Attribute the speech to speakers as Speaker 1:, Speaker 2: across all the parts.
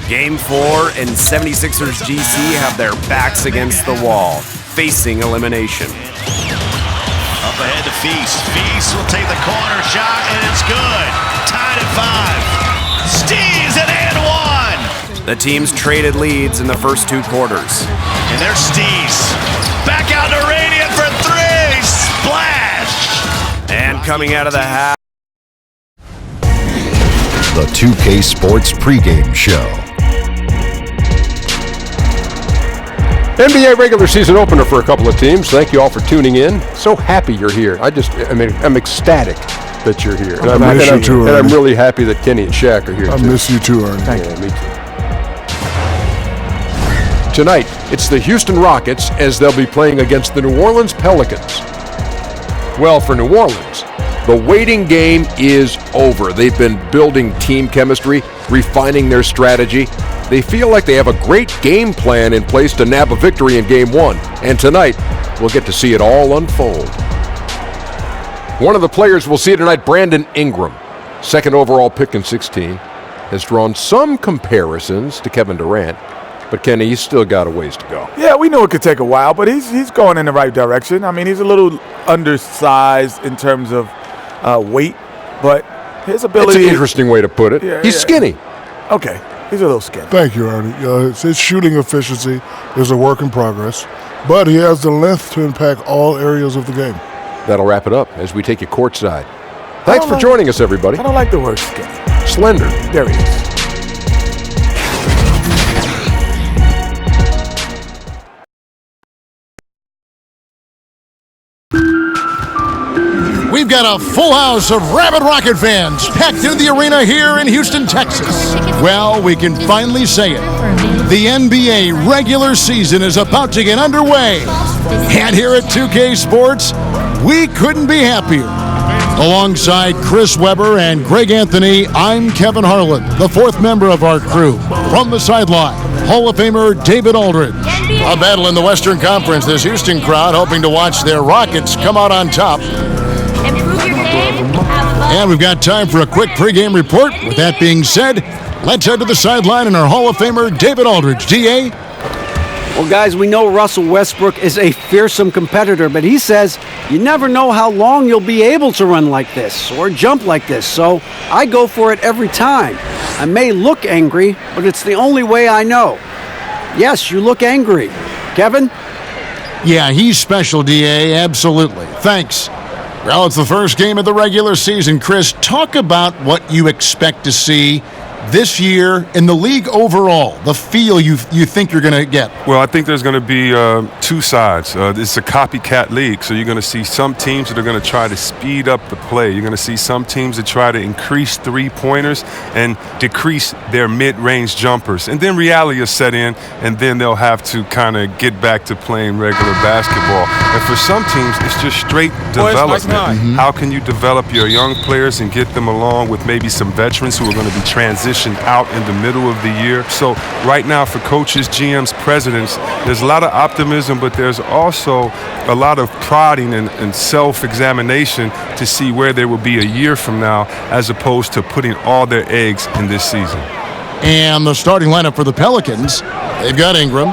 Speaker 1: Game 4, and 76ers GC have their backs against the wall, facing elimination.
Speaker 2: Up ahead to Feast. Feast will take the corner shot, and it's good. Tied at 5. Steves it and 1.
Speaker 1: The teams traded leads in the first 2 quarters.
Speaker 2: And there's Steves. Back out to Radiant for 3. Splash.
Speaker 1: And coming out of the half.
Speaker 3: The 2K Sports pregame show.
Speaker 4: NBA regular season opener for a couple of teams. Thank you all for tuning in. So happy you're here. I'm ecstatic that you're here.
Speaker 5: I miss you too,
Speaker 4: and I'm really happy that Kenny and Shaq are here too.
Speaker 5: I miss you too, Ernie.
Speaker 4: Thank you. Me too. Tonight, it's the Houston Rockets as they'll be playing against the New Orleans Pelicans. Well, for New Orleans, the waiting game is over. They've been building team chemistry, refining their strategy. They feel like they have a great game plan in place to nab a victory in Game 1. And tonight, we'll get to see it all unfold. One of the players we'll see tonight, Brandon Ingram, second overall pick in 16, has drawn some comparisons to Kevin Durant. But Kenny, he's still got a ways to go.
Speaker 6: Yeah, we know it could take a while, but he's going in the right direction. I mean, he's a little undersized in terms of weight, but his ability...
Speaker 4: It's an interesting way to put it.
Speaker 6: Yeah,
Speaker 4: he's skinny.
Speaker 6: Okay, he's a little skinny.
Speaker 5: Thank you, Ernie. His shooting efficiency is a work in progress, but he has the length to impact all areas of the game.
Speaker 4: That'll wrap it up as we take you courtside. Thanks for joining us, everybody.
Speaker 6: I don't like the word skinny.
Speaker 4: Slender.
Speaker 6: There he is.
Speaker 7: We've got a full house of rabid Rocket fans packed into the arena here in Houston, Texas. Well, we can finally say it. The NBA regular season is about to get underway. And here at 2K Sports, we couldn't be happier. Alongside Chris Webber and Greg Anthony, I'm Kevin Harlan, the fourth member of our crew. From the sideline, Hall of Famer David Aldridge. A battle in the Western Conference, this Houston crowd hoping to watch their Rockets come out on top. And we've got time for a quick pregame report. With that being said, let's head to the sideline and our Hall of Famer, David Aldridge. DA?
Speaker 8: Well, guys, we know Russell Westbrook is a fearsome competitor, but he says you never know how long you'll be able to run like this or jump like this, so I go for it every time. I may look angry, but it's the only way I know. Yes, you look angry. Kevin?
Speaker 7: Yeah, he's special, DA, absolutely. Thanks. Well, it's the first game of the regular season. Chris, talk about what you expect to see this year in the league overall, the feel you think you're going to get.
Speaker 9: Well, I think there's going to be two sides. It's a copycat league, so you're going to see some teams that are going to try to speed up the play. You're going to see some teams that try to increase three-pointers and decrease their mid-range jumpers. And then reality will set in, and then they'll have to kind of get back to playing regular basketball. And for some teams, it's just straight development. How can you develop your young players and get them along with maybe some veterans who are going to be transitioned out in the middle of the year? So right now for coaches, GMs, presidents, there's a lot of optimism, but there's also a lot of prodding and self-examination to see where they will be a year from now, as opposed to putting all their eggs in this season.
Speaker 7: And the starting lineup for the Pelicans, they've got Ingram.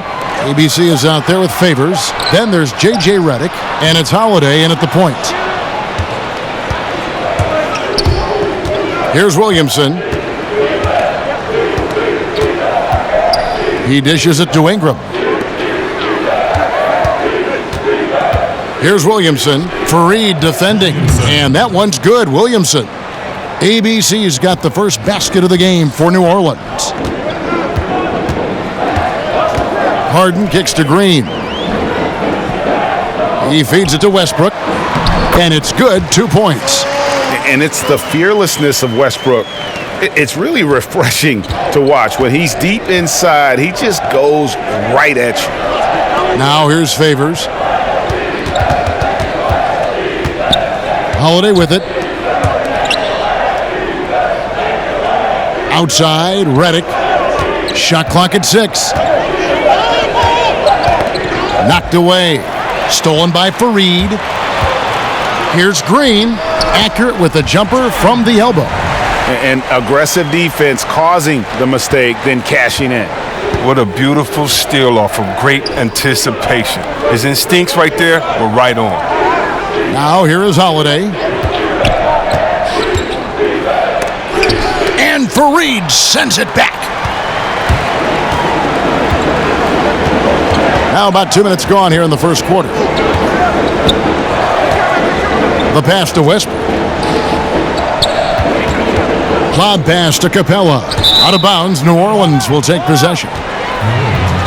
Speaker 7: ABC is out there with Favors. Then there's J.J. Redick, and it's Holiday in at the point. Here's Williamson. He dishes it to Ingram. Here's Williamson. Fareed defending. And that one's good. Williamson. ABC's got the first basket of the game for New Orleans. Harden kicks to Green. He feeds it to Westbrook. And it's good. 2 points.
Speaker 10: And it's the fearlessness of Westbrook. It's really refreshing to watch. When he's deep inside, he just goes right at you.
Speaker 7: Now here's Favors. Holiday with it. Outside, Redick. Shot clock at 6. Knocked away. Stolen by Fareed. Here's Green. Accurate with a jumper from the elbow.
Speaker 10: and aggressive defense causing the mistake, then cashing in.
Speaker 9: What a beautiful steal off of great anticipation. His instincts right there were right on.
Speaker 7: Now here is Holiday. And Fareed sends it back. Now about 2 minutes gone here in the first quarter. The pass to Westbrook. Lob pass to Capella. Out of bounds, New Orleans will take possession.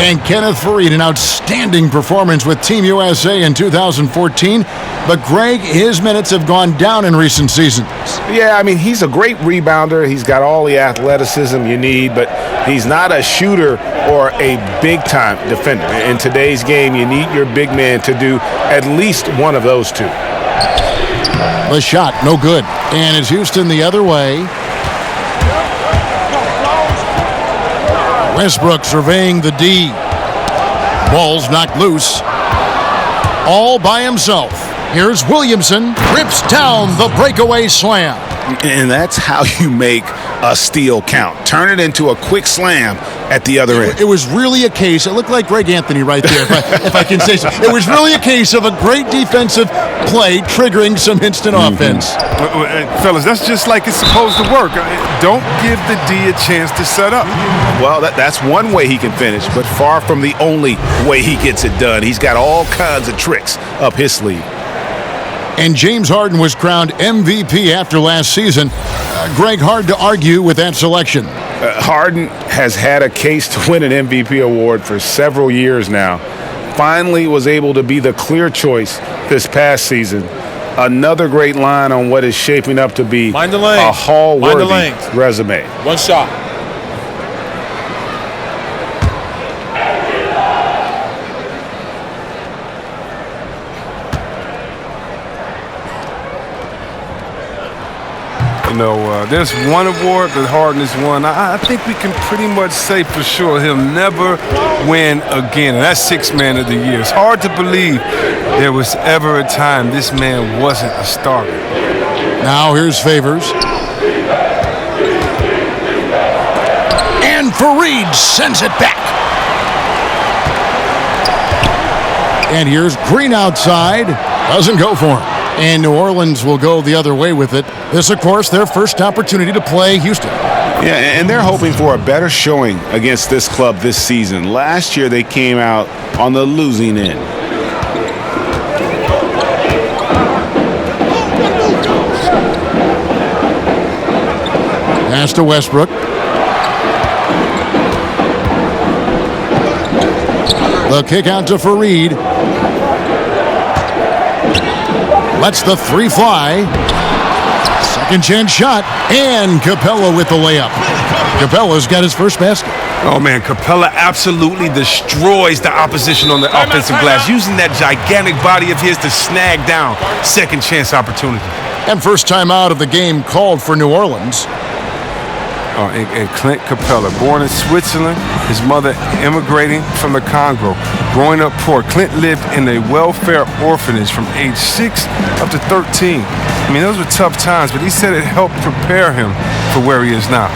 Speaker 7: And Kenneth Fareed, an outstanding performance with Team USA in 2014. But, Greg, his minutes have gone down in recent seasons.
Speaker 10: Yeah, I mean, he's a great rebounder. He's got all the athleticism you need, but he's not a shooter or a big-time defender. In today's game, you need your big man to do at least one of those two.
Speaker 7: The shot, no good. And it's Houston the other way. Westbrook surveying the D. Ball's knocked loose. All by himself. Here's Williamson. Rips down the breakaway slam.
Speaker 10: And that's how you make a steal count. Turn it into a quick slam at the other end.
Speaker 7: It was really a case. It looked like Greg Anthony right there, if I can say so. It was really a case of a great defensive play triggering some instant offense.
Speaker 9: Fellas, that's just like it's supposed to work. Don't give the D a chance to set up.
Speaker 10: Well, that's one way he can finish, but far from the only way he gets it done. He's got all kinds of tricks up his sleeve.
Speaker 7: And James Harden was crowned MVP after last season. Greg, hard to argue with that selection.
Speaker 10: Harden has had a case to win an MVP award for several years now. Finally was able to be the clear choice this past season. Another great line on what is shaping up to be a Hall-worthy resume.
Speaker 6: One shot.
Speaker 9: You know, there's one award that Harden has won. I think we can pretty much say for sure he'll never win again. And that's Sixth Man of the Year. It's hard to believe there was ever a time this man wasn't a starter.
Speaker 7: Now here's Favors. And Fareed sends it back. And here's Green outside. Doesn't go for him. And New Orleans will go the other way with it. This, of course, their first opportunity to play Houston.
Speaker 10: Yeah, and they're hoping for a better showing against this club this season. Last year, they came out on the losing end.
Speaker 7: Pass to Westbrook. The kick out to Fareed. Lets the three fly. Second chance shot. And Capella with the layup. Capella's got his first basket.
Speaker 9: Oh, man, Capella absolutely destroys the opposition on the offensive glass, using that gigantic body of his to snag down second chance opportunity.
Speaker 7: And first time out of the game called for New Orleans.
Speaker 9: And Clint Capella, born in Switzerland, his mother immigrating from the Congo. Growing up poor, Clint lived in a welfare orphanage from age 6 up to 13. I mean, those were tough times, but he said it helped prepare him for where he is now.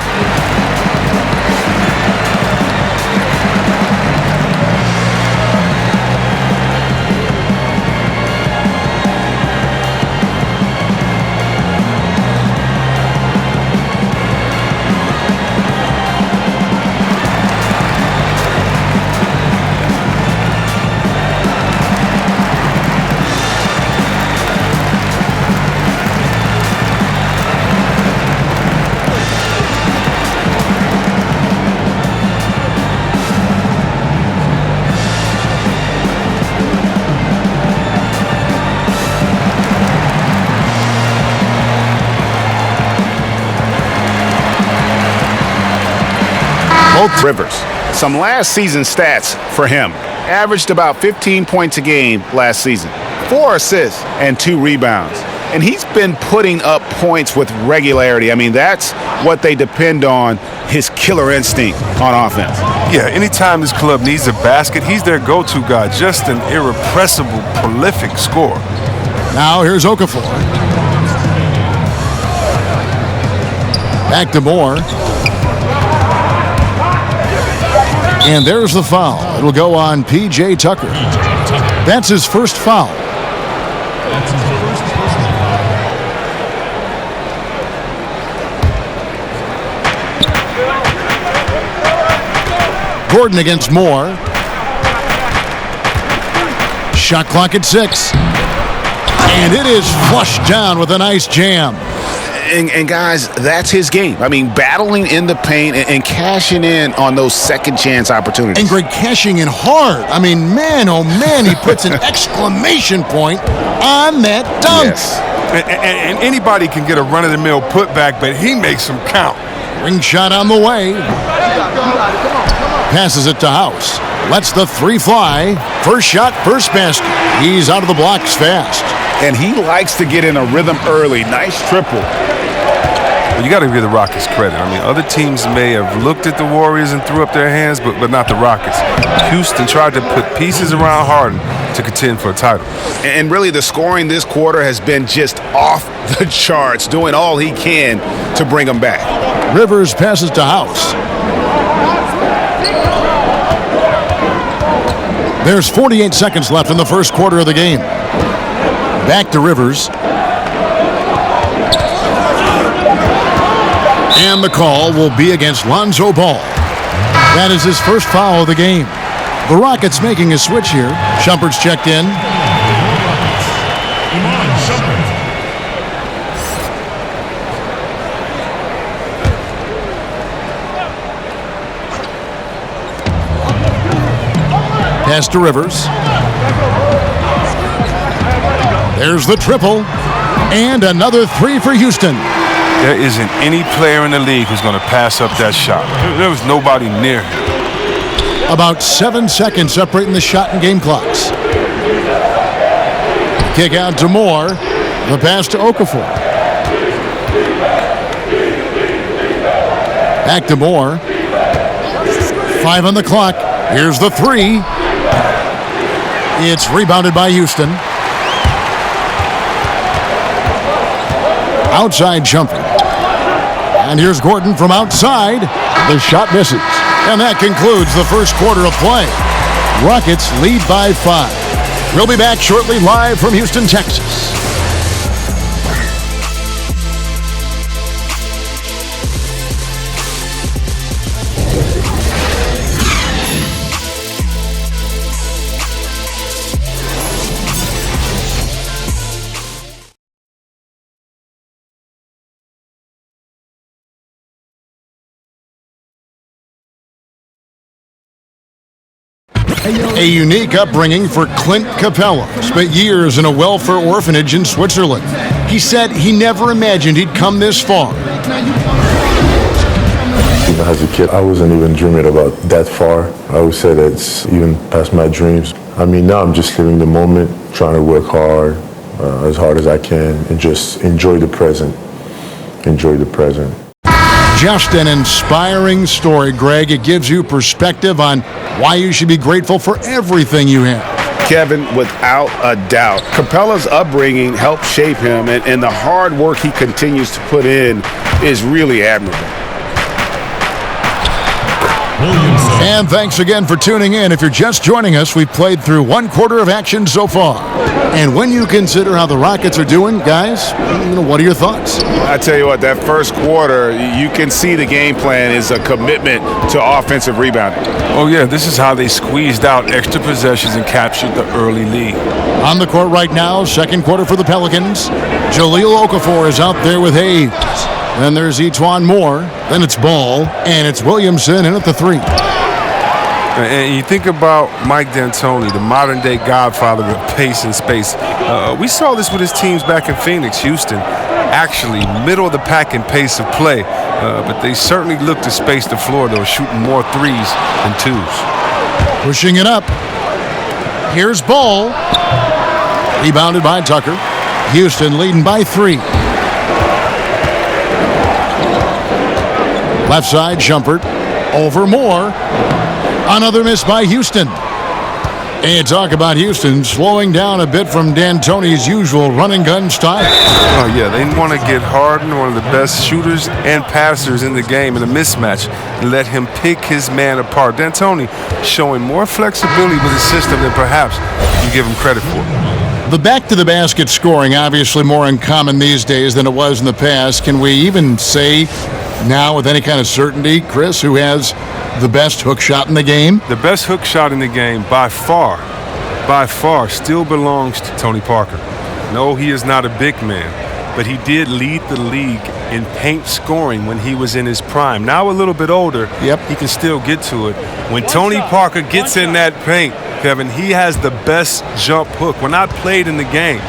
Speaker 10: Rivers. Some last season stats for him. Averaged about 15 points a game last season. 4 assists and 2 rebounds. And he's been putting up points with regularity. I mean, that's what they depend on, his killer instinct on offense.
Speaker 9: Yeah, anytime this club needs a basket, he's their go-to guy. Just an irrepressible, prolific scorer.
Speaker 7: Now here's Okafor. Back to Moore. And there's the foul. It'll go on P.J. Tucker. That's his first foul. Gordon against Moore. Shot clock at 6. And it is flushed down with a nice jam.
Speaker 10: And guys, that's his game. I mean, battling in the paint and cashing in on those second chance opportunities.
Speaker 7: And Greg, cashing in hard. I mean, man, oh man, he puts an exclamation point on that dunk.
Speaker 10: Yes.
Speaker 9: And anybody can get a run-of-the-mill putback, but he makes them count.
Speaker 7: Ring shot on the way. Passes it to House. Lets the 3 fly. First shot, first basket. He's out of the blocks fast.
Speaker 10: And he likes to get in a rhythm early. Nice triple.
Speaker 9: Well, you got to give the Rockets credit. I mean, other teams may have looked at the Warriors and threw up their hands, but not the Rockets. Houston tried to put pieces around Harden to contend for a title.
Speaker 10: And really, the scoring this quarter has been just off the charts, doing all he can to bring them back.
Speaker 7: Rivers passes to House. There's 48 seconds left in the first quarter of the game. Back to Rivers. And the call will be against Lonzo Ball. That is his first foul of the game. The Rockets making a switch here. Shumpert's checked in. Pass to Rivers. There's the triple. And another 3 for Houston.
Speaker 9: There isn't any player in the league who's going to pass up that shot. There was nobody near him.
Speaker 7: About 7 seconds separating the shot and game clocks. Kick out to Moore. The pass to Okafor. Back to Moore. 5 on the clock. Here's the 3. It's rebounded by Houston. Outside jumper. And here's Gordon from outside. The shot misses. And that concludes the first quarter of play. Rockets lead by 5. We'll be back shortly live from Houston, Texas. A unique upbringing for Clint Capella. Spent years in a welfare orphanage in Switzerland. He said he never imagined he'd come this far.
Speaker 11: Even as a kid, I wasn't even dreaming about that far. I would say that's even past my dreams. I mean, now I'm just living the moment, trying to work hard as I can, and just enjoy the present. Enjoy the present.
Speaker 7: Just an inspiring story, Greg. It gives you perspective on why you should be grateful for everything you have.
Speaker 10: Kevin, without a doubt, Capella's upbringing helped shape him, and the hard work he continues to put in is really admirable.
Speaker 7: And thanks again for tuning in. If you're just joining us, we've played through 1 quarter of action so far. And when you consider how the Rockets are doing, guys, what are your thoughts?
Speaker 10: I tell you what, that first quarter, you can see the game plan is a commitment to offensive rebounding.
Speaker 9: Oh, yeah, this is how they squeezed out extra possessions and captured the early lead.
Speaker 7: On the court right now, second quarter for the Pelicans. Jahlil Okafor is out there with Hayes. Then there's Etuan Moore. Then it's Ball. And it's Williamson in at the 3.
Speaker 9: And you think about Mike D'Antoni, the modern-day godfather of pace and space. We saw this with his teams back in Phoenix, Houston. Actually, middle of the pack in pace of play. But they certainly looked to space the floor. They were shooting more 3s than 2s.
Speaker 7: Pushing it up. Here's Ball. Rebounded by Tucker. Houston leading by 3. Left side, Shumpert. Over Moore. Another miss by Houston. And you talk about Houston slowing down a bit from D'Antoni's usual run and gun style.
Speaker 9: Oh, yeah, they want to get Harden, one of the best shooters and passers in the game, in a mismatch, and let him pick his man apart. D'Antoni showing more flexibility with his system than perhaps you give him credit for.
Speaker 7: The back-to-the-basket scoring obviously more uncommon these days than it was in the past. Can we even say now with any kind of certainty, Chris, who has the best hook shot in the game?
Speaker 9: The best hook shot in the game by far, still belongs to Tony Parker. No, he is not a big man, but he did lead the league in paint scoring when he was in his prime. Now a little bit older, he can still get to it. When Tony Parker gets in that paint, Kevin, he has the best jump hook. When I played in the game,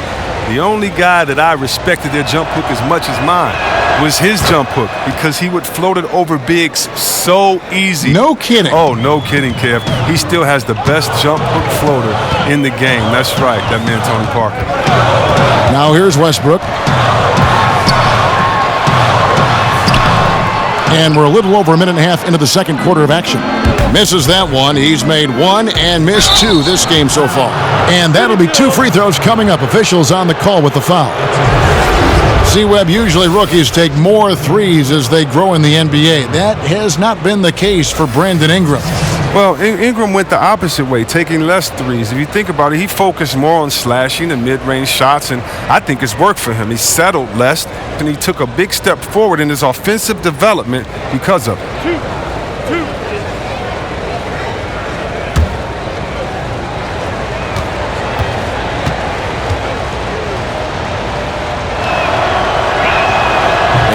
Speaker 9: the only guy that I respected their jump hook as much as mine was his jump hook, because he would float it over bigs so easy.
Speaker 7: No kidding.
Speaker 9: Oh, no kidding, Kev. He still has the best jump hook floater in the game. That's right, that man Tony Parker.
Speaker 7: Now here's Westbrook. And we're a little over a minute and a half into the second quarter of action. Misses that one. He's made one and missed two this game so far. And that'll be 2 free throws coming up. Officials on the call with the foul. C-Web, usually rookies take more threes as they grow in the NBA. That has not been the case for Brandon Ingram.
Speaker 9: Well, Ingram went the opposite way, taking less threes. If you think about it, he focused more on slashing and mid-range shots, and I think it's worked for him. He settled less, and he took a big step forward in his offensive development because of it.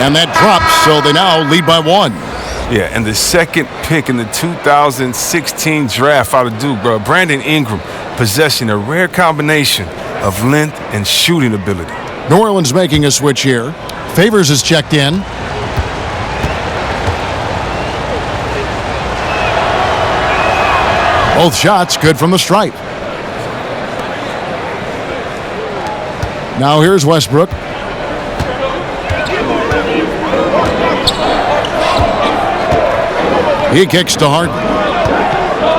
Speaker 7: And that drops, so they now lead by 1.
Speaker 9: Yeah, and the second pick in the 2016 draft out of Duke, bro, Brandon Ingram, possessing a rare combination of length and shooting ability.
Speaker 7: New Orleans making a switch here. Favors is checked in. Both shots good from the stripe. Now here's Westbrook. He kicks to Harden.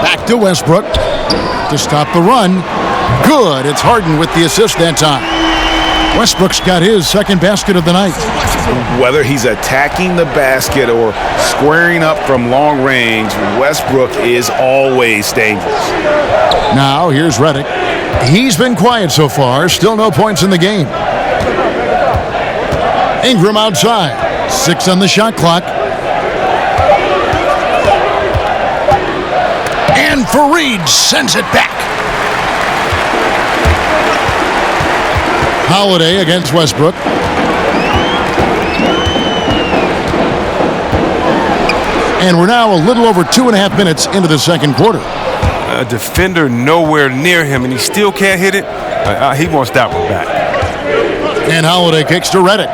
Speaker 7: Back to Westbrook to stop the run. Good. It's Harden with the assist that time. Westbrook's got his second basket of the night.
Speaker 10: Whether he's attacking the basket or squaring up from long range, Westbrook is always dangerous.
Speaker 7: Now here's Redick. He's been quiet so far. Still no points in the game. Ingram outside. 6 on the shot clock. And Fareed sends it back. Holiday against Westbrook. And we're now a little over 2.5 minutes into the second quarter.
Speaker 9: A defender nowhere near him, and he still can't hit it. He wants that one back.
Speaker 7: And Holiday kicks to Redick.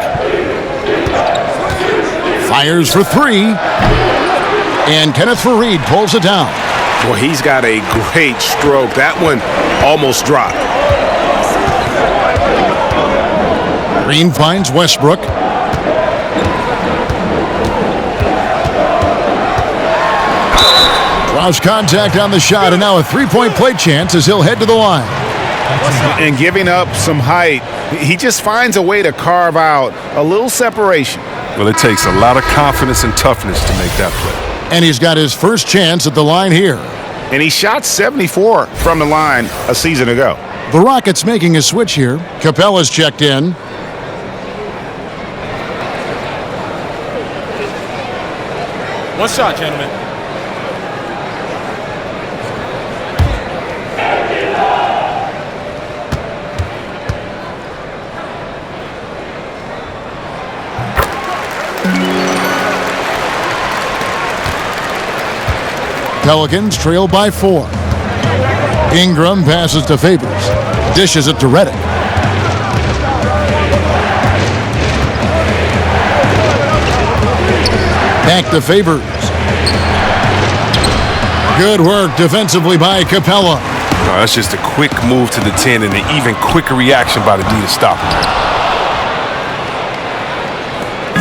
Speaker 7: Fires for 3. And Kenneth Fareed pulls it down.
Speaker 10: Well, he's got a great stroke. That one almost dropped.
Speaker 7: Green finds Westbrook. Draws contact on the shot, and now a three-point play chance as he'll head to the line.
Speaker 10: And giving up some height, he just finds a way to carve out a little separation.
Speaker 9: Well, it takes a lot of confidence and toughness to make that play.
Speaker 7: And he's got his first chance at the line here.
Speaker 10: And he shot 74 from the line a season ago.
Speaker 7: The Rockets making a switch here. Capella's checked in.
Speaker 12: One shot, gentlemen.
Speaker 7: Pelicans trail by 4. Ingram passes to Favors. Dishes it to Redick. Back to Favors. Good work defensively by Capella.
Speaker 9: No, that's just a quick move to the 10 and an even quicker reaction by the D to stop him.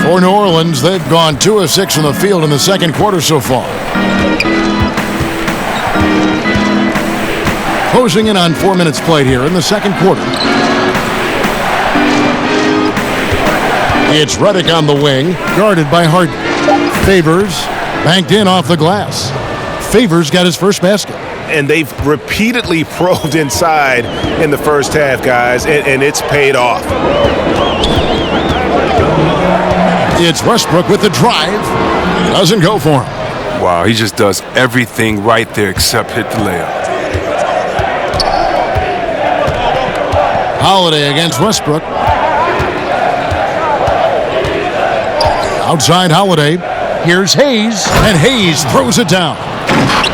Speaker 7: For New Orleans, they've gone 2 of 6 from the field in the second quarter so far. Closing in on 4 minutes played here in the second quarter. It's Redick on the wing, guarded by Harden. Favors banked in off the glass. Favors got his first basket.
Speaker 10: And they've repeatedly probed inside in the first half, guys, and it's paid off.
Speaker 7: It's Westbrook with the drive. Doesn't go for him.
Speaker 9: Wow, he just does everything right there except hit the layup.
Speaker 7: Holiday against Westbrook. Outside Holiday. Here's Hayes, and Hayes throws it down.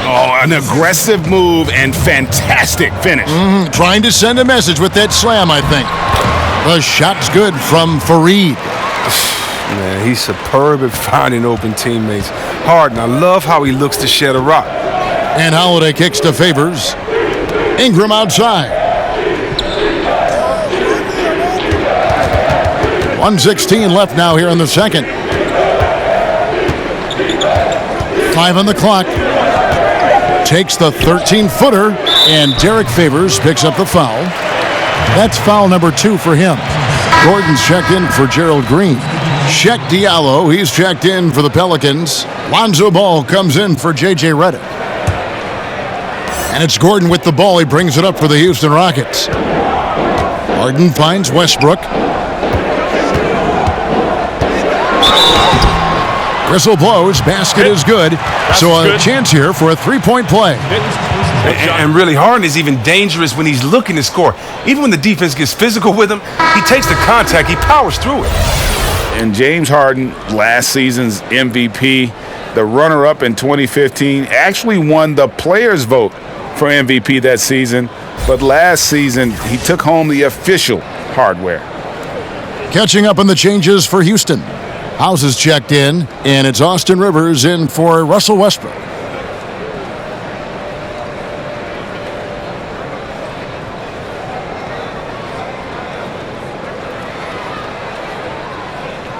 Speaker 10: Oh, an aggressive move and fantastic finish.
Speaker 7: Trying to send a message with that slam, I think. The shot's good from Fareed.
Speaker 9: Man, he's superb at finding open teammates. Harden, I love how he looks to shed a rock.
Speaker 7: And Holiday kicks to Favors. Ingram outside. 1:16 left now here in the second. 5 on the clock. Takes the 13-footer, and Derek Favors picks up the foul. That's foul number 2 for him. Gordon's checked in for Gerald Green. Sheck Diallo, he's checked in for the Pelicans. Lonzo Ball comes in for J.J. Redick. And it's Gordon with the ball. He brings it up for the Houston Rockets. Harden finds Westbrook. Whistle blows. Basket is good. So a chance here for a three-point play.
Speaker 9: And really, Harden is even dangerous when he's looking to score. Even when the defense gets physical with him, he takes the contact, he powers through it.
Speaker 10: And James Harden, last season's MVP, the runner-up in 2015, actually won the players' vote for MVP that season. But last season, he took home the official hardware.
Speaker 7: Catching up on the changes for Houston. House is checked in, and it's Austin Rivers in for Russell Westbrook.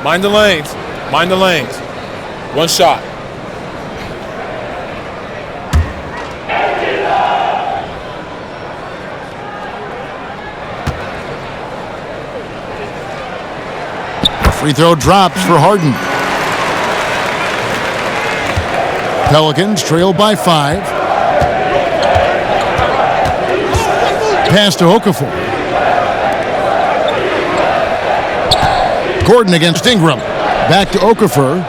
Speaker 12: Mind the lanes. Mind the lanes. One shot.
Speaker 7: Free throw drops for Harden. Pelicans trail by 5. Pass to Okafor. Gordon against Ingram. Back to Okafor.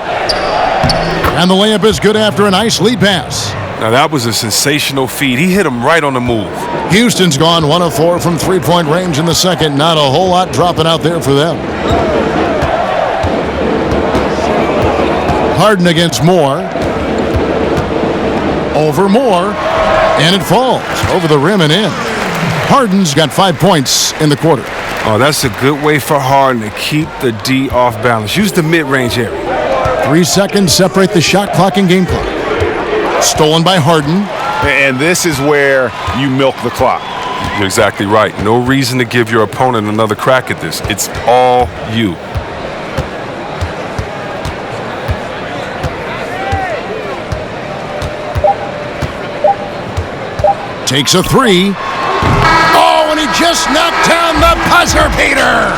Speaker 7: And the layup is good after a nice lead pass.
Speaker 9: Now that was a sensational feed. He hit him right on the move.
Speaker 7: Houston's gone 1 of 4 from three-point range in the second. Not a whole lot dropping out there for them. Harden against Moore. Over Moore. And it falls over the rim and in. Harden's got 5 points in the quarter.
Speaker 9: Oh, that's a good way for Harden to keep the D off balance. Use the mid-range area.
Speaker 7: 3 seconds separate the shot clock and game clock. Stolen by Harden.
Speaker 10: And this is where you milk the clock.
Speaker 9: You're exactly right. No reason to give your opponent another crack at this. It's all you.
Speaker 7: Takes a 3. Oh, and he just knocked down the buzzer beater.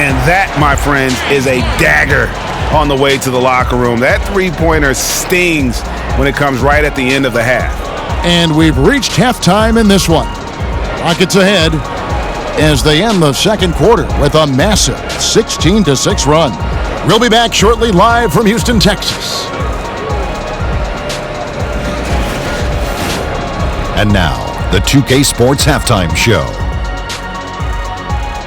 Speaker 10: And that, my friends, is a dagger on the way to the locker room. That three-pointer stings when it comes right at the end of the half.
Speaker 7: And we've reached halftime in this one. Rockets ahead as they end the second quarter with a massive 16-6 run. We'll be back shortly live from Houston, Texas.
Speaker 3: And now, the 2K Sports Halftime Show.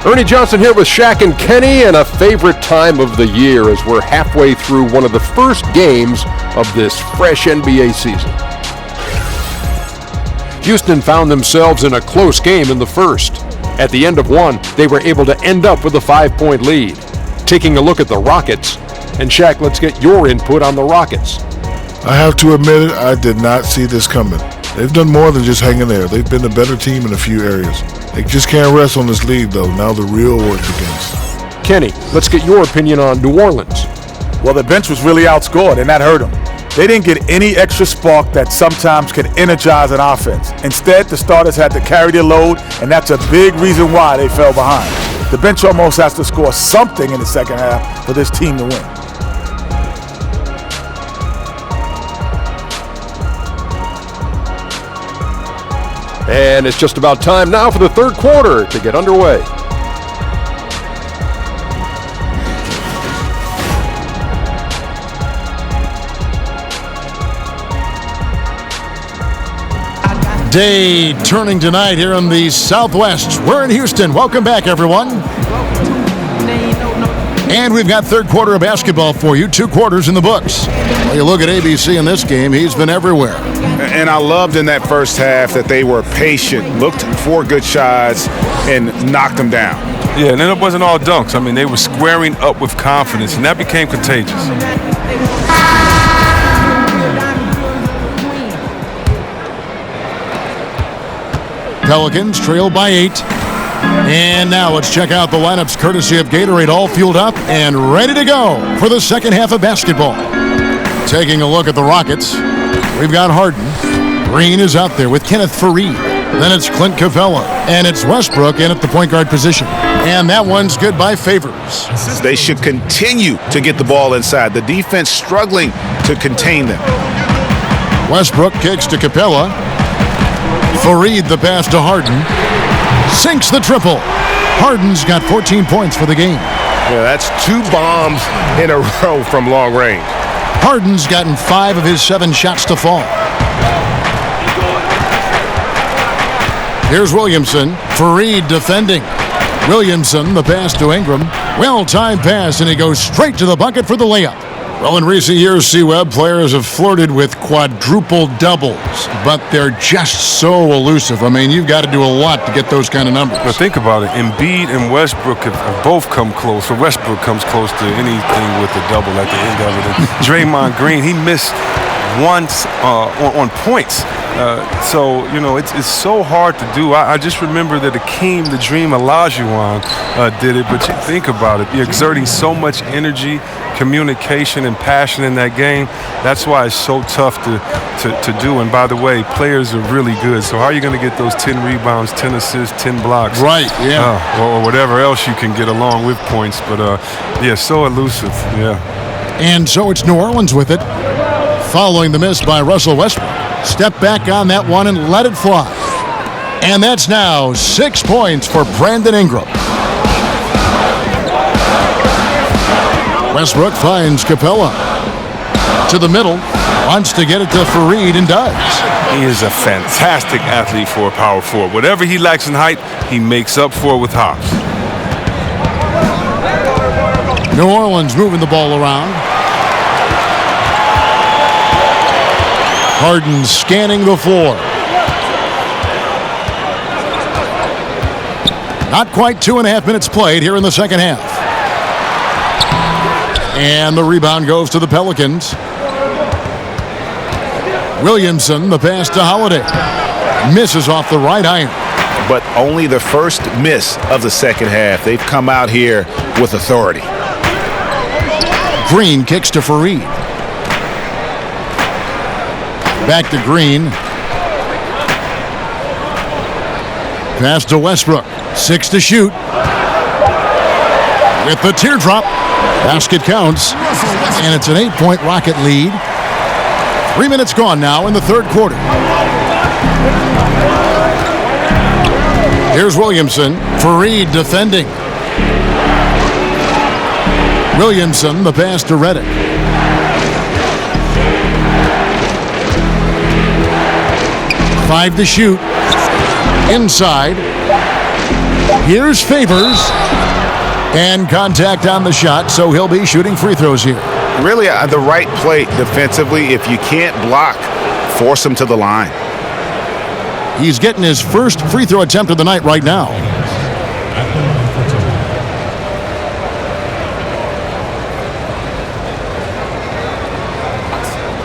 Speaker 4: Ernie Johnson here with Shaq and Kenny, and a favorite time of the year as we're halfway through one of the first games of this fresh NBA season. Houston found themselves in a close game in the first. At the end of one, they were able to end up with a 5-point lead. Taking a look at the Rockets, and Shaq, let's get your input on the Rockets.
Speaker 5: I have to admit it, I did not see this coming. They've done more than just hang in there. They've been a better team in a few areas. They just can't rest on this lead, though. Now the real work begins.
Speaker 4: Kenny, let's get your opinion on New Orleans.
Speaker 6: Well, the bench was really outscored, and that hurt them. They didn't get any extra spark that sometimes can energize an offense. Instead, the starters had to carry their load, and that's a big reason why they fell behind. The bench almost has to score something in the second half for this team to win.
Speaker 4: And it's just about time now for the third quarter to get underway.
Speaker 7: Day turning tonight here in the Southwest. We're in Houston. Welcome back, everyone. And we've got third quarter of basketball for you. 2 quarters in the books. Well, you look at ABC in this game, he's been everywhere.
Speaker 10: And I loved in that first half that they were patient, looked for good shots, and knocked them down.
Speaker 9: Yeah, and then it wasn't all dunks. I mean, they were squaring up with confidence, and that became contagious.
Speaker 7: Pelicans trail by 8. And now let's check out the lineups courtesy of Gatorade, all fueled up and ready to go for the second half of basketball. Taking a look at the Rockets, we've got Harden. Green is out there with Kenneth Faried. Then it's Clint Capella, and it's Westbrook in at the point guard position. And that one's good by Favors.
Speaker 10: They should continue to get the ball inside. The defense struggling to contain them.
Speaker 7: Westbrook kicks to Capella. Faried the pass to Harden. Sinks the triple. Harden's got 14 points for the game.
Speaker 13: Yeah, that's 2 bombs in a row from long range.
Speaker 7: Harden's gotten 5 of his 7 shots to fall. Here's Williamson. Faried defending. Williamson, the pass to Ingram. Well-timed pass, and he goes straight to the bucket for the layup. Well, in recent years, C-Web, players have flirted with quadruple doubles, but they're just so elusive. I mean, you've got to do a lot to get those kind of numbers.
Speaker 9: But think about it. Embiid and Westbrook have both come close, or Westbrook comes close to anything with a double at the end of it. And Draymond Green, he missed once on points. So, you know, it's so hard to do. I just remember that Akeem the Dream Olajuwon did it, but you think about it. You're exerting so much energy, communication, and passion in that game. That's why it's so tough to do. And by the way, players are really good. So how are you going to get those 10 rebounds, 10 assists, 10 blocks?
Speaker 7: Right, yeah.
Speaker 9: Or whatever else you can get along with points. But, yeah, so elusive, yeah.
Speaker 7: And so it's New Orleans with it, following the miss by Russell Westbrook. Step back on that one and let it fly. And that's now 6 points for Brandon Ingram. Westbrook finds Capella to the middle, wants to get it to Faried and does.
Speaker 9: He is a fantastic athlete for a power forward. Whatever he lacks in height, he makes up for with hops.
Speaker 7: New Orleans moving the ball around. Harden scanning the floor. Not quite 2.5 minutes played here in the second half. And the rebound goes to the Pelicans. Williamson, the pass to Holiday. Misses off the right iron.
Speaker 10: But only the first miss of the second half. They've come out here with authority.
Speaker 7: Green kicks to Faried. Back to Green. Pass to Westbrook. 6 to shoot. With the teardrop. Basket counts. And it's an 8-point Rocket lead. 3 minutes gone now in the third quarter. Here's Williamson. Faried defending. Williamson, the pass to Reddick. Five to shoot. Inside. Here's Favors. And contact on the shot, so he'll be shooting free throws here.
Speaker 10: Really the right play defensively. If you can't block, force him to the line.
Speaker 7: He's getting his first free throw attempt of the night right now.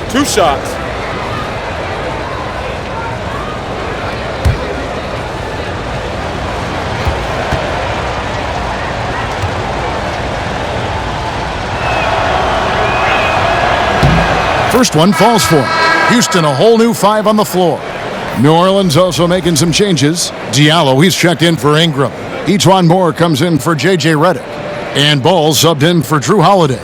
Speaker 12: Two shots.
Speaker 7: First one falls for him. Houston, a whole new 5 on the floor. New Orleans also making some changes. Diallo, he's checked in for Ingram. Etuan Moore comes in for J.J. Redick. And Ball subbed in for Drew Holiday.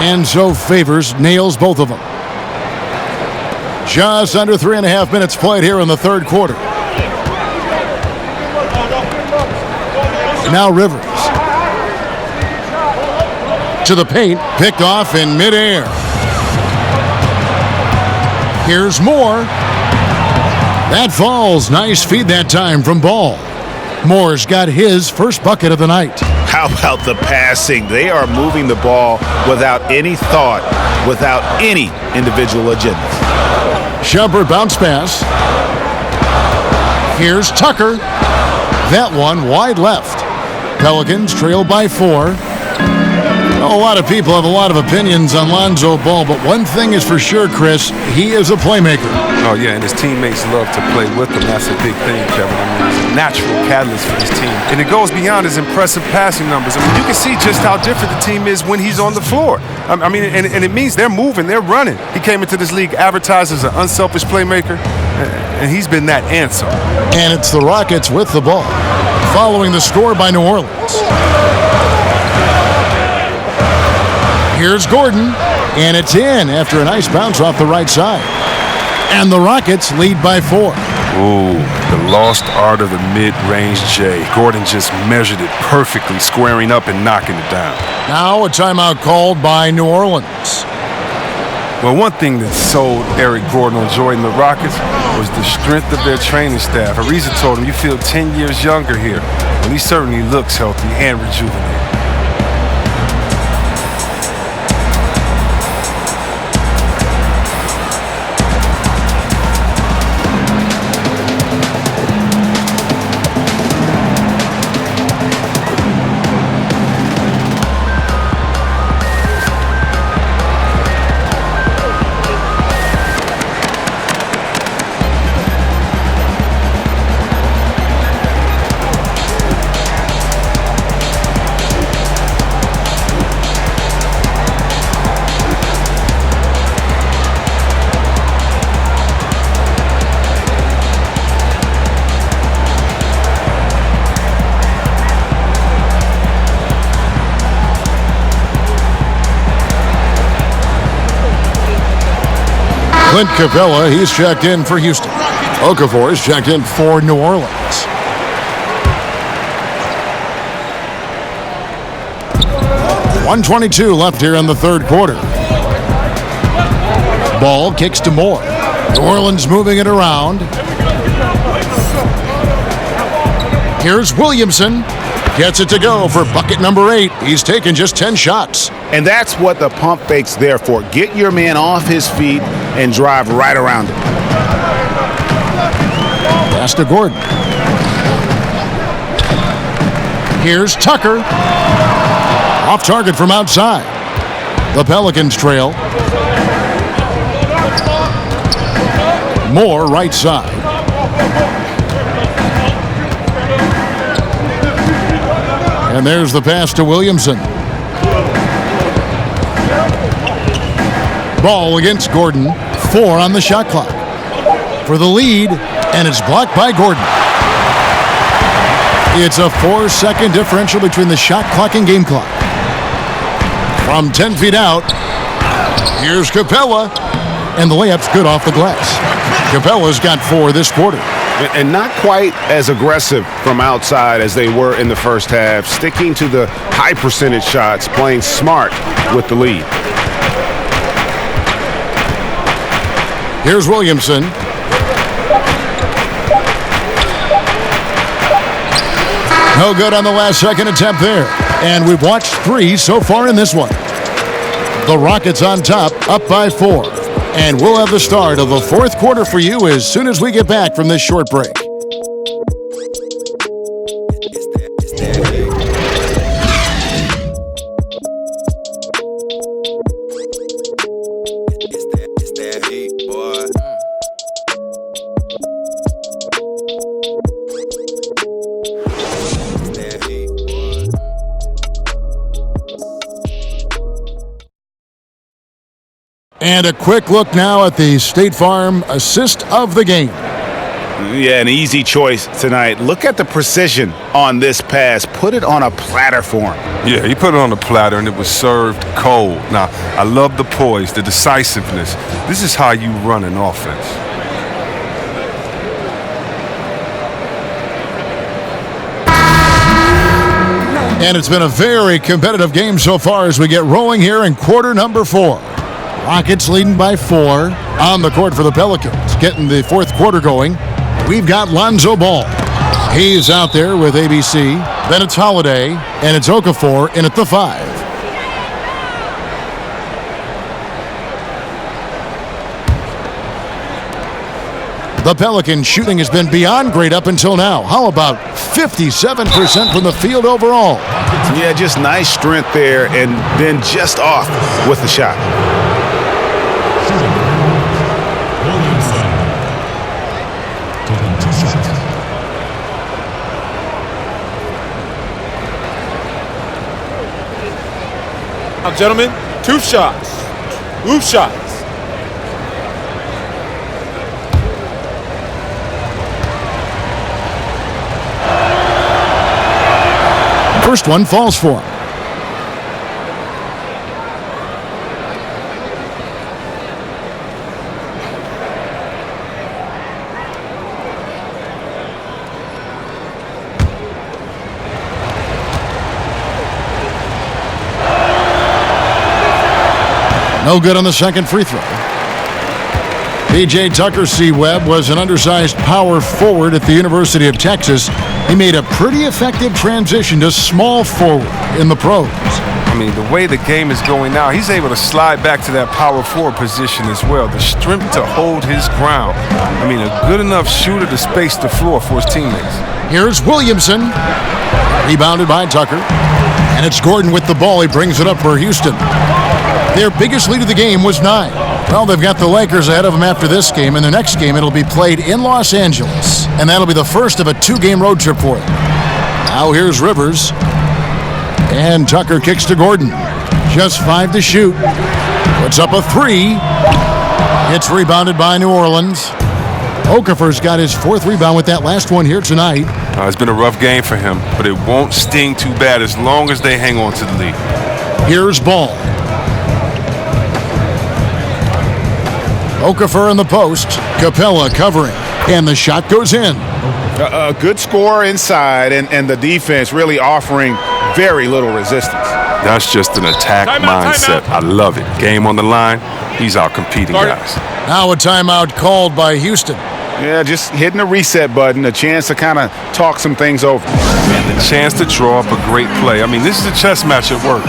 Speaker 7: And so Favors nails both of them. Just under 3.5 minutes played here in the third quarter. Now Rivers. To the paint, picked off in midair. Here's Moore. That falls. Nice feed that time from Ball. Moore's got his first bucket of the night.
Speaker 10: How about the passing? They are moving the ball without any thought, without any individual agenda.
Speaker 7: Shumpert bounce pass. Here's Tucker. That one wide left. Pelicans trail by 4. A lot of people have a lot of opinions on Lonzo Ball, but one thing is for sure, Chris, he is a playmaker.
Speaker 9: Oh, yeah, and his teammates love to play with him. That's a big thing, Kevin. I mean, he's a natural catalyst for his team. And it goes beyond his impressive passing numbers. I mean, you can see just how different the team is when he's on the floor. I mean, and it means they're moving, they're running. He came into this league advertised as an unselfish playmaker, and he's been that answer.
Speaker 7: And it's the Rockets with the ball, following the score by New Orleans. Here's Gordon, and it's in after a nice bounce off the right side. And the Rockets lead by 4.
Speaker 9: Ooh, the lost art of the mid-range J. Gordon just measured it perfectly, squaring up and knocking it down.
Speaker 7: Now a timeout called by New Orleans.
Speaker 9: Well, one thing that sold Eric Gordon on joining the Rockets was the strength of their training staff. Ariza told him, you feel 10 years younger here. And he certainly looks healthy and rejuvenated.
Speaker 7: Clint Capella, he's checked in for Houston. Okafor is checked in for New Orleans. .122 left here in the third quarter. Ball kicks to Moore. New Orleans moving it around. Here's Williamson. Gets it to go for bucket number 8. He's taken just 10 shots.
Speaker 10: And that's what the pump fake's there for. Get your man off his feet and drive right around him.
Speaker 7: Pass to Gordon. Here's Tucker. Off target from outside. The Pelicans trail. Moore right side. And there's the pass to Williamson. Ball against Gordon. 4 on the shot clock. For the lead, and it's blocked by Gordon. It's a 4-second differential between the shot clock and game clock. From 10 feet out, here's Capella, and the layup's good off the glass. Capella's got 4 this quarter.
Speaker 10: And not quite as aggressive from outside as they were in the first half, sticking to the high percentage shots, playing smart with the lead.
Speaker 7: Here's Williamson. No good on the last second attempt there. And we've watched 3 so far in this one. The Rockets on top, up by 4. And we'll have the start of the fourth quarter for you as soon as we get back from this short break. And a quick look now at the State Farm assist of the game.
Speaker 10: Yeah, an easy choice tonight. Look at the precision on this pass. Put it on a platter for him.
Speaker 9: Yeah, he put it on a platter, and it was served cold. Now, I love the poise, the decisiveness. This is how you run an offense.
Speaker 7: And it's been a very competitive game so far as we get rolling here in quarter number 4. Rockets leading by 4 on the court for the Pelicans. Getting the fourth quarter going. We've got Lonzo Ball. He's out there with ABC. Then it's Holiday, and it's Okafor in at the 5. The Pelicans shooting has been beyond great up until now. How about 57% from the field overall?
Speaker 10: Yeah, just nice strength there, and then just off with the shot.
Speaker 12: Now, gentlemen, 2 shots. 2 shots.
Speaker 7: First one falls for him. No good on the second free throw. P.J. Tucker C-Webb was an undersized power forward at the University of Texas. He made a pretty effective transition to small forward in the pros.
Speaker 9: I mean, the way the game is going now, he's able to slide back to that power forward position as well. The strength to hold his ground. I mean, a good enough shooter to space the floor for his teammates.
Speaker 7: Here's Williamson. Rebounded by Tucker. And it's Gordon with the ball. He brings it up for Houston. Their biggest lead of the game was 9. Well, they've got the Lakers ahead of them after this game. And the next game, it'll be played in Los Angeles. And that'll be the first of a 2-game road trip for them. Now here's Rivers. And Tucker kicks to Gordon. Just 5 to shoot. Puts up a 3. It's rebounded by New Orleans. Okafor's got his 4th rebound with that last one here tonight.
Speaker 9: It's been a rough game for him, but it won't sting too bad as long as they hang on to the lead.
Speaker 7: Here's Ball. Okafor in the post. Capella covering. And the shot goes in.
Speaker 10: A good score inside, and the defense really offering very little resistance.
Speaker 9: That's just an attack mindset. I love it. Game on the line. He's out competing guys.
Speaker 7: Now a timeout called by Houston.
Speaker 10: Yeah, just hitting the reset button, a chance to kind of talk some things over.
Speaker 9: And the chance to draw up a great play. I mean, this is a chess match at work.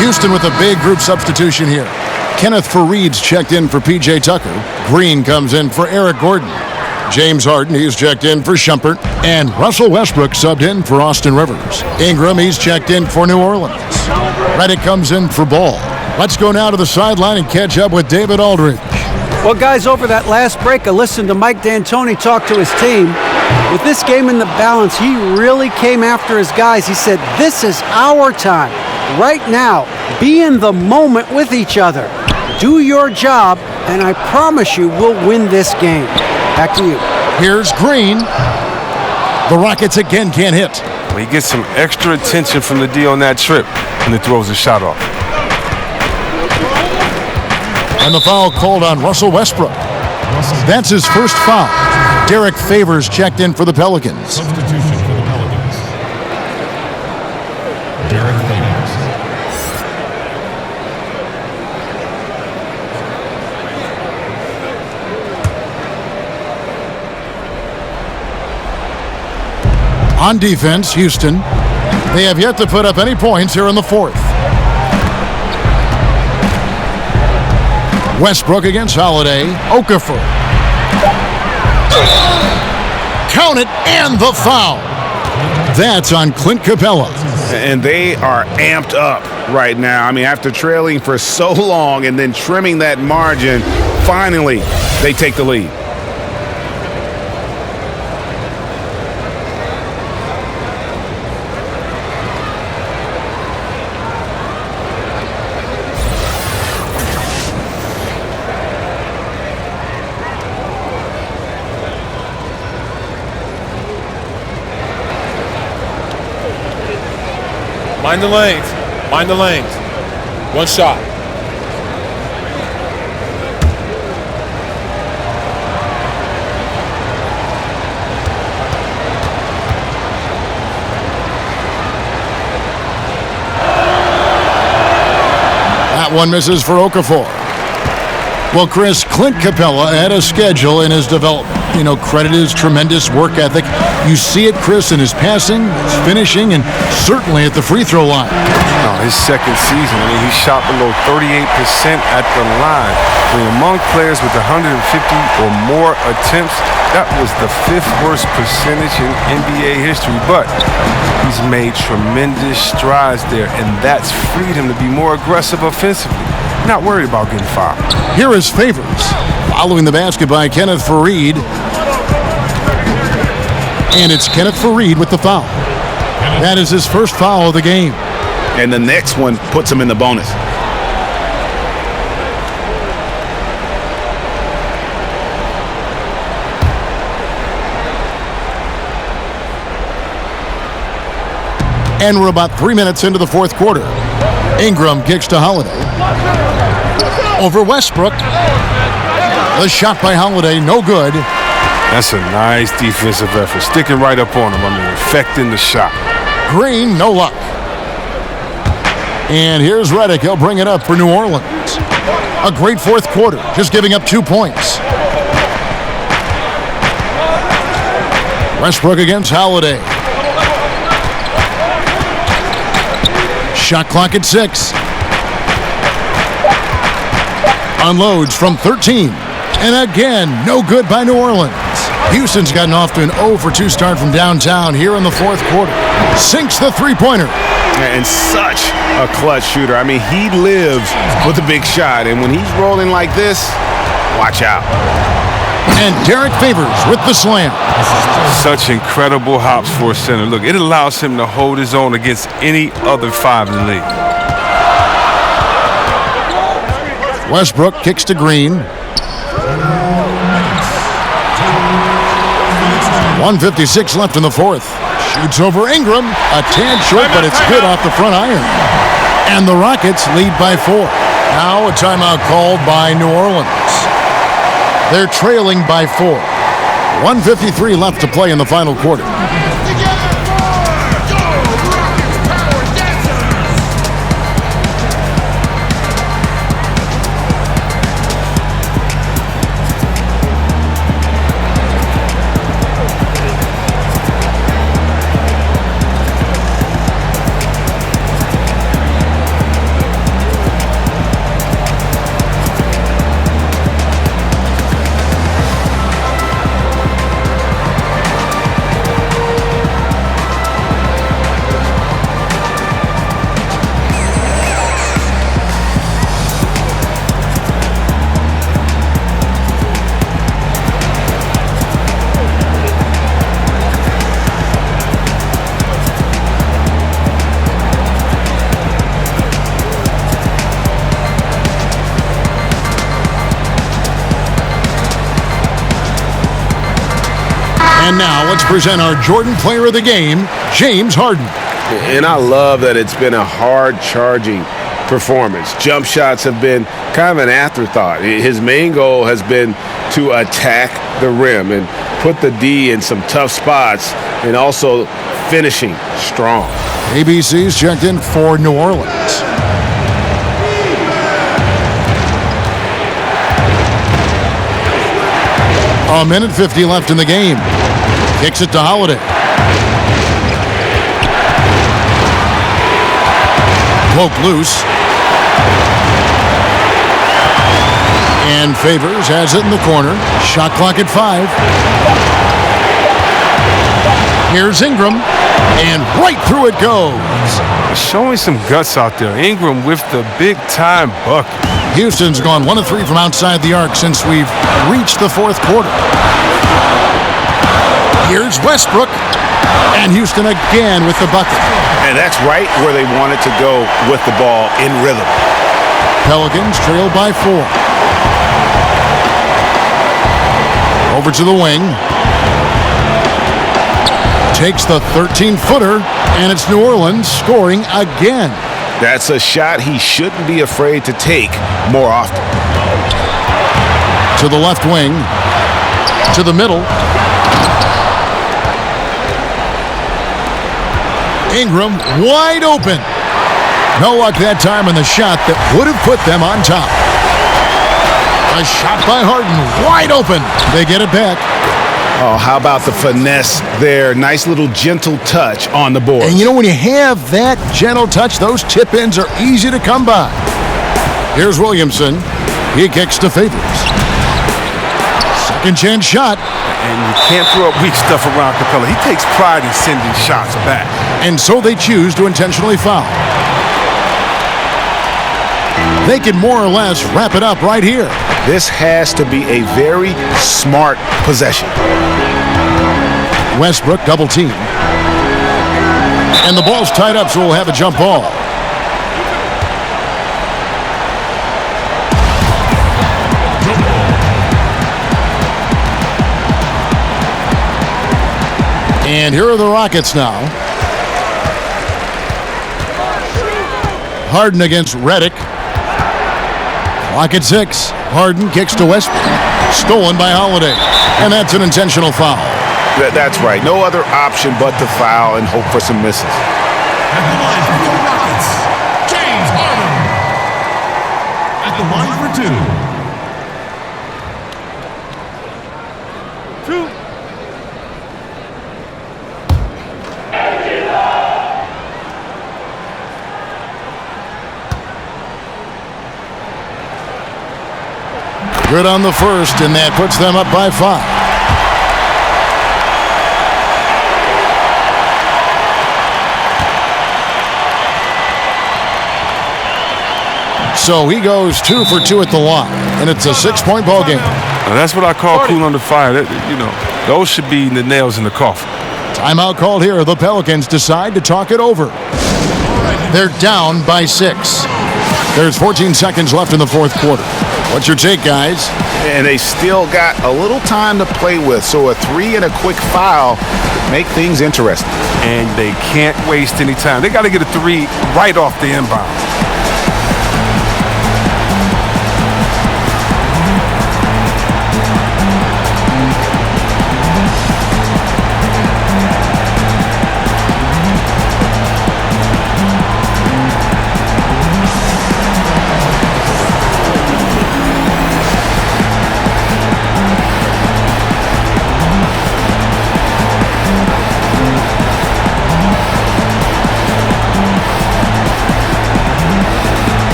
Speaker 7: Houston with a big group substitution here. Kenneth Faried's checked in for P.J. Tucker. Green comes in for Eric Gordon. James Harden, he's checked in for Shumpert. And Russell Westbrook subbed in for Austin Rivers. Ingram, he's checked in for New Orleans. Redick comes in for Ball. Let's go now to the sideline and catch up with David Aldridge.
Speaker 8: Well, guys, over that last break, I listened to Mike D'Antoni talk to his team. With this game in the balance, he really came after his guys. He said, this is our time. Right now, be in the moment with each other. Do your job, and I promise you we'll win this game. Back to you.
Speaker 7: Here's Green. The Rockets again can't hit.
Speaker 9: Well, he gets some extra attention from the D on that trip, and he throws a shot off.
Speaker 7: And the foul called on Russell Westbrook. That's his first foul. Derek Favors checked in for the Pelicans.
Speaker 3: Substitution for the Pelicans. Derek Favors.
Speaker 7: On defense, Houston. They have yet to put up any points here in the fourth. Westbrook against Holiday. Okafor. Count it, and the foul. That's on Clint Capella.
Speaker 10: And they are amped up right now. I mean, after trailing for so long and then trimming that margin, finally they take the lead.
Speaker 12: Mind the lanes. Mind the lanes. One shot.
Speaker 7: That one misses for Okafor. Well, Chris, Clint Capella had a schedule in his development. You know, credit his tremendous work ethic. You see it, Chris, in his passing, his finishing, and certainly at the free throw line.
Speaker 9: His second season, I mean, he shot below 38% at the line. I mean, among players with 150 or more attempts, that was the 5th worst percentage in NBA history. But he's made tremendous strides there, and that's freed him to be more aggressive offensively. Not worried about getting fouled.
Speaker 7: Here is Favors. Following the basket by Kenneth Faried. And it's Kenneth Faried with the foul. That is his first foul of the game.
Speaker 10: And the next one puts him in the bonus.
Speaker 7: And we're about 3 minutes into the fourth quarter. Ingram kicks to Holiday. Over Westbrook. The shot by Holiday, no good.
Speaker 9: That's a nice defensive effort. Sticking right up on him. I mean, affecting the shot.
Speaker 7: Green, no luck. And here's Redick. He'll bring it up for New Orleans. A great fourth quarter, just giving up 2 points. Westbrook against Holiday. Shot clock at 6. Unloads from 13. And again, no good by New Orleans. Houston's gotten off to an 0-for-2 start from downtown here in the fourth quarter. Sinks the three-pointer.
Speaker 10: And such a clutch shooter. I mean, he lives with a big shot. And when he's rolling like this, watch out.
Speaker 7: And Derek Favors with the slam.
Speaker 9: Such incredible hops for a center. Look, it allows him to hold his own against any other 5 in the league.
Speaker 7: Westbrook kicks to Green. 1:56 left in the fourth. Shoots over Ingram. A tad short, but it's good off the front iron. And the Rockets lead by 4. Now a timeout called by New Orleans. They're trailing by 4. 1:53 left to play in the final quarter. And now let's present our Jordan Player of the Game, James Harden.
Speaker 10: And I love that it's been a hard-charging
Speaker 13: performance. Jump shots have been kind of an afterthought. His main goal has been to attack the rim and put the D in some tough spots and also finishing strong.
Speaker 7: ABC's checked in for New Orleans. A minute 50 left in the game. Kicks it to Holiday. Poke loose. And Favors has it in the corner. Shot clock at 5. Here's Ingram. And right through it goes.
Speaker 9: Showing some guts out there. Ingram with the big-time bucket.
Speaker 7: Houston's gone 1 of 3 from outside the arc since we've reached the fourth quarter. Here's Westbrook. And Houston again with the bucket.
Speaker 10: And that's right where they wanted to go with the ball in rhythm.
Speaker 7: Pelicans trail by 4. Over to the wing. Takes the 13-footer, and it's New Orleans scoring again.
Speaker 10: That's a shot he shouldn't be afraid to take more often.
Speaker 7: To the left wing. To the middle. Ingram wide open. No luck that time in the shot that would have put them on top. A shot by Harden, wide open. They get it back.
Speaker 10: Oh, how about the finesse there? Nice little gentle touch on the board.
Speaker 7: And you know, when you have that gentle touch, those tip-ins are easy to come by. Here's Williamson. He kicks to Favors. Second chance shot.
Speaker 9: And you can't throw up weak stuff around Capella. He takes pride in sending shots back.
Speaker 7: And so they choose to intentionally foul. They can more or less wrap it up right here.
Speaker 10: This has to be a very smart possession.
Speaker 7: Westbrook double team. And the ball's tied up, so we'll have a jump ball. And here are the Rockets now. Harden against Redick. Clock at 6. Harden kicks to Westbrook. Stolen by Holiday. And that's an intentional foul.
Speaker 10: That's right. No other option but to foul and hope for some misses.
Speaker 3: At the line for the Rockets, James Harden. At the line for 2.
Speaker 7: Good on the first, and that puts them up by 5. So he goes 2 for 2 at the line, and it's a 6-point ball game.
Speaker 9: Now that's what I call cool under fire. Those should be the nails in the coffin.
Speaker 7: Timeout called here. The Pelicans decide to talk it over. They're down by 6. There's 14 seconds left in the fourth quarter. What's your take, guys?
Speaker 10: And they still got a little time to play with, so a 3 and a quick foul make things interesting.
Speaker 9: And they can't waste any time. They got to get a 3 right off the inbound.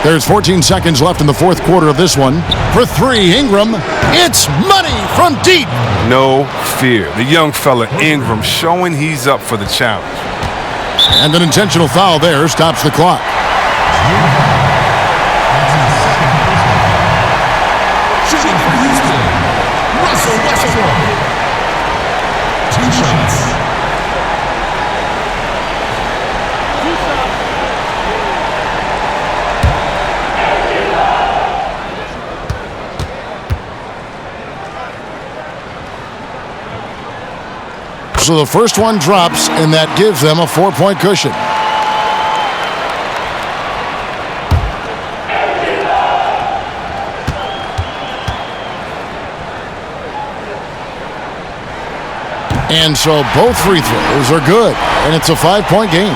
Speaker 7: There's 14 seconds left in the fourth quarter of this one. For 3, Ingram. It's money from deep.
Speaker 9: No fear. The young fella, Ingram, showing he's up for the challenge.
Speaker 7: And an intentional foul there stops the clock.
Speaker 3: Shooting for Houston, 2 shots.
Speaker 7: So the first one drops, and that gives them a 4-point cushion. And so both free throws are good, and it's a 5-point game.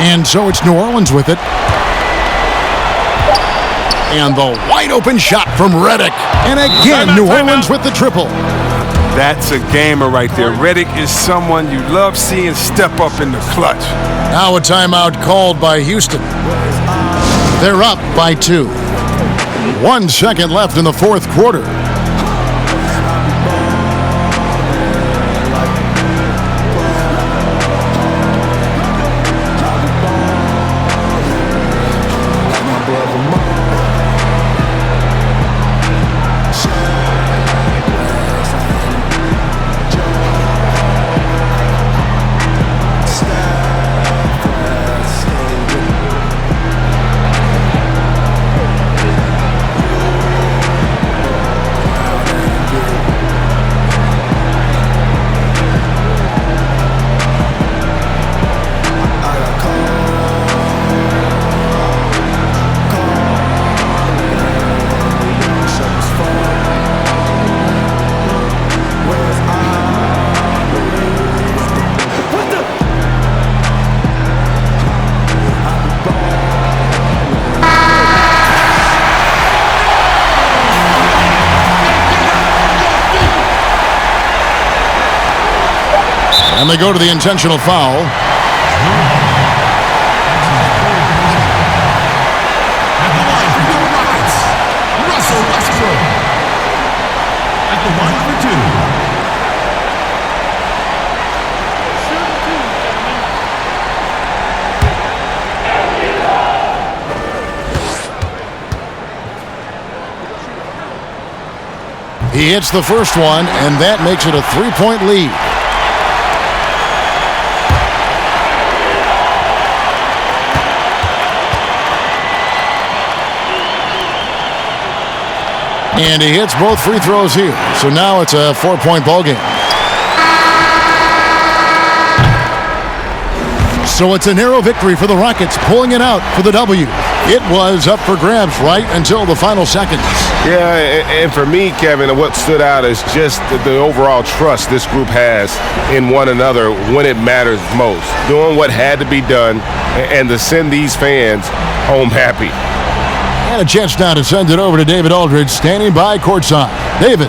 Speaker 7: And so it's New Orleans with it. And the wide open shot from Redick. And again, New Orleans with the triple.
Speaker 9: That's a gamer right there. Redick is someone you love seeing step up in the clutch.
Speaker 7: Now a timeout called by Houston. They're up by 2. 1 second left in the fourth quarter. And they go to the intentional foul.
Speaker 3: At the line for the Rockets, Russell Westbrook. At the line for
Speaker 7: 2. He hits the first one, and that makes it a 3-point lead. And he hits both free throws here. So now it's a 4-point ball game. So it's a narrow victory for the Rockets, pulling it out for the W. It was up for grabs right until the final seconds.
Speaker 13: Yeah, and for me, Kevin, what stood out is just the overall trust this group has in one another when it matters most. Doing what had to be done and to send these fans home happy.
Speaker 7: And a chance now to send it over to David Aldridge, standing by courtside. David.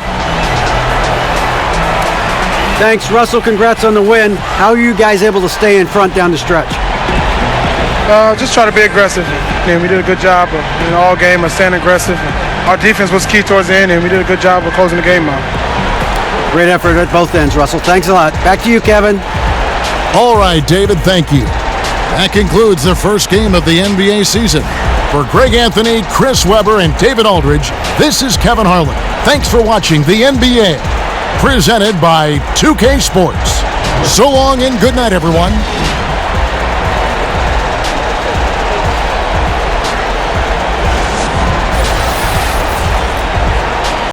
Speaker 8: Thanks, Russell. Congrats on the win. How are you guys able to stay in front down the stretch?
Speaker 14: Just try to be aggressive. We did a good job of, all game of staying aggressive. Our defense was key towards the end, and we did a good job of closing the game out.
Speaker 8: Great effort at both ends, Russell. Thanks a lot. Back to you, Kevin.
Speaker 7: All right, David, thank you. That concludes the first game of the NBA season. For Greg Anthony, Chris Webber, and David Aldridge, this is Kevin Harlan. Thanks for watching the NBA, presented by 2K Sports. So long and good night, everyone.